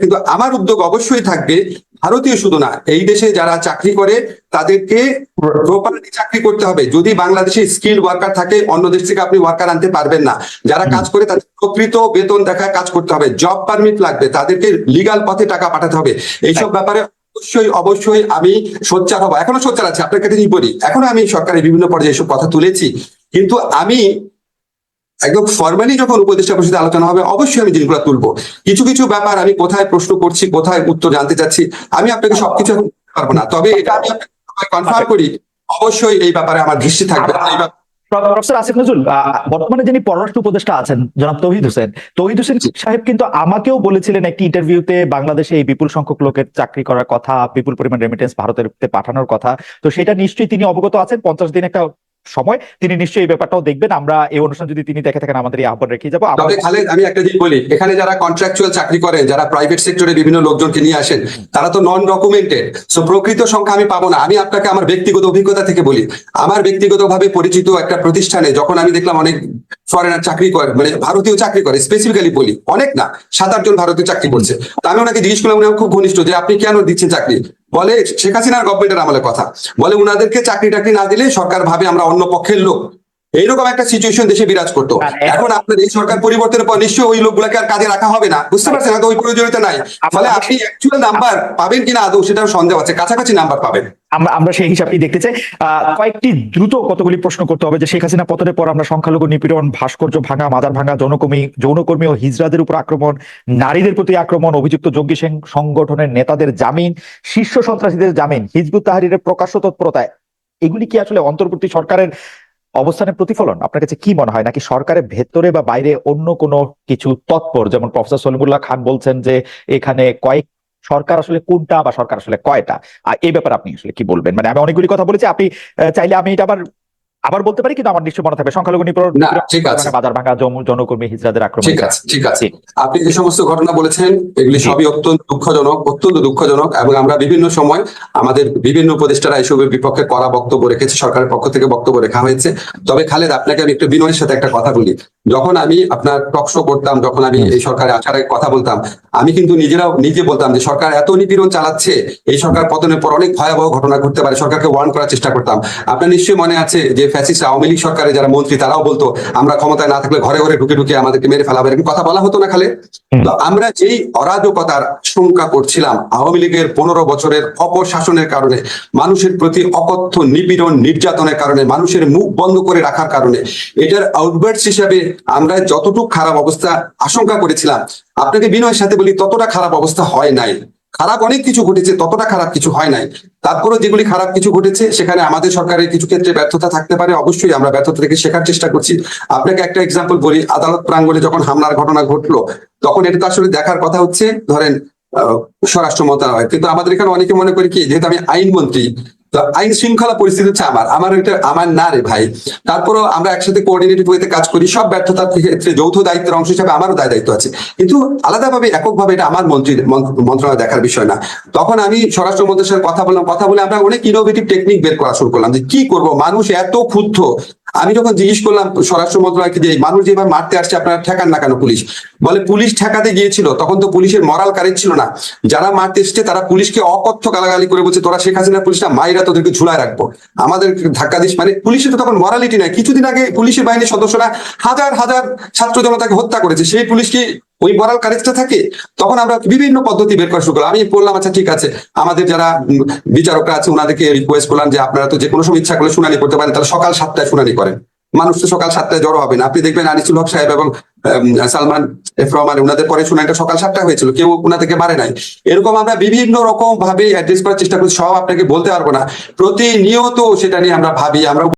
কিন্তু আমার উদ্যোগ অবশ্যই থাকবে ভারতীয় শুধু না, এই দেশে যারা চাকরি করে তাদেরকে প্রপারলি চাকরি করতে হবে। যদি বাংলাদেশে স্কিল ওয়ার্কার থাকে, অন্য দেশ থেকে আপনি ওয়ার্কার আনতে পারবেন না। যারা কাজ করে তাদের প্রকৃত বেতন দেখায় কাজ করতে হবে, জব পারমিট লাগবে, তাদেরকে লিগাল পথে টাকা পাঠাতে হবে। এইসব ব্যাপারে অবশ্যই অবশ্যই আমি সোচ্চার হবো, এখনো সোচ্চার আছে। আপনার কাছে বলি, এখনো আমি সরকারের বিভিন্ন পর্যায়ে এসব কথা তুলেছি, কিন্তু আমি একদম ফর্মালি যখন উপদেষ্টা পরিষদে আলোচনা হবে অবশ্যই আমি জিনিসগুলো তুলবো। কিছু কিছু ব্যাপার আমি কোথায় প্রশ্ন করছি, কোথায় উত্তর জানতে চাচ্ছি, আমি আপনাকে সবকিছু এখন বলতে পারবো না, তবে এটা আমি আপনাকে কনফার্ম করি অবশ্যই এই ব্যাপারে আমার দৃষ্টি থাকবে। প্রফেসর আসিফ নজরুল, বর্তমানে যিনি পররাষ্ট্র উপদেষ্টা আছেন জনাব তৌহিদ হোসেন সাহেব কিন্তু আমাকেও বলেছিলেন একটি ইন্টারভিউতে বাংলাদেশে এই বিপুল সংখ্যক লোকের চাকরি করার কথা, বিপুল পরিমাণ রেমিটেন্স ভারতের পাঠানোর কথা। তো সেটা নিশ্চয়ই তিনি অবগত আছেন। 50 দিন একটা সময়, তিনি নিশ্চয়ই এই ব্যাপারটাও দেখবেন। আমরা এই অনুষ্ঠান যদি তিনি দেখে থাকেন আমাদের এই আহ্বান রেখে যাবো। তবে খালেদ, আমি একটা জিনিস বলি, এখানে যারা কন্ট্রাকচুয়াল চাকরি করেন, যারা প্রাইভেট সেক্টরে বিভিন্ন লোকজনকে নিয়ে আসেন, তারা তো নন ডকুমেন্টেড। সো প্রকৃত সংখ্যা আমি পাবো না। আমি আপনাকে আমার ব্যক্তিগত অভিজ্ঞতা থেকে বলি, আমার ব্যক্তিগতভাবে পরিচিত একটা প্রতিষ্ঠানে যখন আমি দেখলাম অনেক ফরেনার চাকরি করে, মানে ভারতীয় চাকরি করে, স্পেসিফিক্যালি বলি অনেক না, 7-8 জন ভারতীয় চাকরি করছে। তো আমি ওনাকে জিজ্ঞেস করলাম, উনি খুব ঘনিষ্ঠ, যে আপনি কেন দিচ্ছেন চাকরি? বলে শেখ হাসিনার গভর্নমেন্টের আমলের কথা, বলে উনাদেরকে চাকরি টাকরি না দিলে সরকার ভাবে আমরা অন্য পক্ষের লোক। এইরকম একটা সিচুয়েশন দেশে বিরাজ করতো। এখন আপনার এই সরকার পরিবর্তনের পর নিশ্চয়ই ওই লোকগুলোকে আর কাজে রাখা হবে না, বুঝতে পারছেন? হয়তো ওই প্রয়োজনীয়তা নাই। ফলে আপনি অ্যাকচুয়াল নাম্বার পাবেন কিনা আদৌ সেটাও সন্দেহ আছে, কাছাকাছি নাম্বার পাবেন। আমরা সেই হিসাবটি দেখতে চাই। কয়েকটি দ্রুত কতগুলি প্রশ্ন করতে হবে। যে শেখ হাসিনা পতনের পর আমরা সংখ্যালঘু নিপীড়ন, ভাস্কর্য ভাঙা, মাজার ভাঙা, যৌনকর্মী ও হিজড়াদের উপর আক্রমণ, নারীদের প্রতি আক্রমণ, অভিযুক্ত জঙ্গি সংগঠনের নেতাদের জামিন, শীর্ষ সন্ত্রাসীদের জামিন, হিজবুত তাহরীরের প্রকাশ্য তৎপরতায়, এগুলি কি আসলে অন্তর্বর্তী সরকারের অবস্থানের প্রতিফলন? আপনার কাছে কি মনে হয়, নাকি সরকারের ভেতরে বা বাইরে অন্য কোনো কিছু তৎপর? যেমন প্রফেসর সলিমুল্লাহ খান বলছেন যে এখানে কয়েক সরকার আসলে কোনটা বা সরকার আসলে কয়টা, আর এই ব্যাপারে আপনি আসলে কি বলবেন? মানে আমি অনেকগুলি কথা বলেছি, আপনি চাইলে আমি এটা আবার বলতে পারি, কিন্তু আমার নিশ্চয় মনে থাকবে সংখ্যালঘু নিপীড়ন, বাজার ভাঙা, যৌনকর্মী, হিজড়াদের আক্রমণ। ঠিক আছে, ঠিক আছে। আপনি যে সমস্ত ঘটনা বলেছেন এগুলি সবই অত্যন্ত দুঃখজনক, এবং আমরা বিভিন্ন সময় আমাদের বিভিন্ন উপদেষ্টারা এসবের বিপক্ষে কড়া বক্তব্য রেখেছে, সরকারের পক্ষ থেকে বক্তব্য রেখা হয়েছে। তবে খালেদ, আপনাকে আমি একটু বিনয়ের সাথে একটা কথা বলি, যখন আমি আপনার টক শো করতাম, যখন আমি এই সরকারে আসার আগে কথা বলতাম, আমি কিন্তু নিজে বলতাম যে সরকার এত নিপীড়ন চালাচ্ছে, এই সরকার পতনের পর অনেক ভয়াবহ ঘটনা ঘটতে পারে, সরকারকে ওয়ার্ন করার চেষ্টা করতাম। আপনার নিশ্চয়ই মনে আছে যে ফ্যাসিস্ট আওয়ামী লীগ সরকারের যারা মন্ত্রী তারাও বলতো আমরা ক্ষমতায় না থাকলে ঘরে ঘরে ঢুকে আমাদেরকে মেরে ফেলাবে, এরকম কথা বলা হতো না খালেদ? তো আমরা যেই অরাজকতার আশঙ্কা করছিলাম আওয়ামী লীগের 15 বছরের অপশাসনের কারণে, মানুষের প্রতি অকথ্য নিপীড়ন নির্যাতনের কারণে, মানুষের মুখ বন্ধ করে রাখার কারণে, এটার আউটবার্টস হিসাবে আমরা যতটুকু খারাপ অবস্থা আশঙ্কা করেছিলাম, আপনাকে বিনয়ের সাথে বলি ততটা খারাপ অবস্থা হয় নাই। খারাপ অনেক কিছু ঘটেছে, ততটা খারাপ কিছু হয় নাই। তারপরেও যেগুলি খারাপ কিছু ঘটেছে সেখানে আমাদের সরকারের কিছু ক্ষেত্রে ব্যর্থতা থাকতে পারে, অবশ্যই আমরা ব্যর্থতা থেকে শেখার চেষ্টা করছি। আপনাকে একটা এক্সাম্পল বলি, আদালত প্রাঙ্গণে যখন হামলার ঘটনা ঘটলো, তখন এটা তো আসলে দেখার কথা হচ্ছে ধরেন স্বরাষ্ট্র মন্ত্রণালয়, কিন্তু আমাদের এখানে অনেকে মনে করি কি, যেহেতু আমি আইনমন্ত্রী, তো আইন শৃঙ্খলা পরিস্থিতি হচ্ছে আমার ওইটা আমার না রে ভাই। তারপরও আমরা একসাথে কোঅর্ডিনেটেড ওয়েতে কাজ করি, সব ব্যর্থতার ক্ষেত্রে যৌথ দায়িত্বের অংশ হিসেবে আমারও দায়িত্ব আছে, কিন্তু আলাদাভাবে এককভাবে এটা আমার মন্ত্রণালয় দেখার বিষয় না। তখন আমি স্বরাষ্ট্র মন্ত্রীর সাথে কথা বলে আমরা অনেক ইনোভেটিভ টেকনিক বের করা শুরু করলাম যে কি করব, মানুষ এত ক্ষুব্ধ। আমি যখন জিজ্ঞেস করলাম স্বরাষ্ট্র মন্ত্রণালয়কে যে মানুষ যেভাবে মারতে আসছে আপনারা ঠেকান না কেন? পুলিশ বলে পুলিশ ঠেকাতে গিয়েছিল, তখন তো পুলিশের মরাল কারেজ ছিল না। যারা মারতে এসছে তারা পুলিশকে অকথ্য গালাগালি করে বলছে তোরা শেখ হাসিনার পুলিশটা মাইরা তোদেরকে ঝুলায় রাখবো, আমাদের ধাক্কা দিস। মানে পুলিশের তো তখন মরালিটি নাই। কিছুদিন আগে পুলিশের বাহিনীর সদস্যরা হাজার হাজার ছাত্র জনতাকে হত্যা করেছে, সেই পুলিশ কি ওই মরাল কারেজটা থাকে? তখন আমরা বিভিন্ন পদ্ধতি বের করা শুরু করলাম। আমি বললাম আচ্ছা ঠিক আছে, আমাদের যারা বিচারকরা আছে ওনাদেরকে রিকোয়েস্ট করলাম যে আপনারা তো যে কোনো সময় ইচ্ছা করলে শুনানি করতে পারেন, তাহলে সকাল 7টায় শুনানি করেন। মানুষ তো সকাল 7টায় জড়ো হবে না। আপনি দেখবেন আনিসুল হক সাহেব এবং সালমান এফ রহমান ওনাদের পরে শুনানিটা সকাল 7টায় হয়েছিল, কেউ ওনাদেরকে মারে নাই। এরকম আমরা বিভিন্ন রকম ভাবে অ্যাড্রেস করার চেষ্টা করছি, সব আপনাকে বলতে পারবো না। প্রতিনিয়ত সেটা নিয়ে আমরা ভাবি, আমরা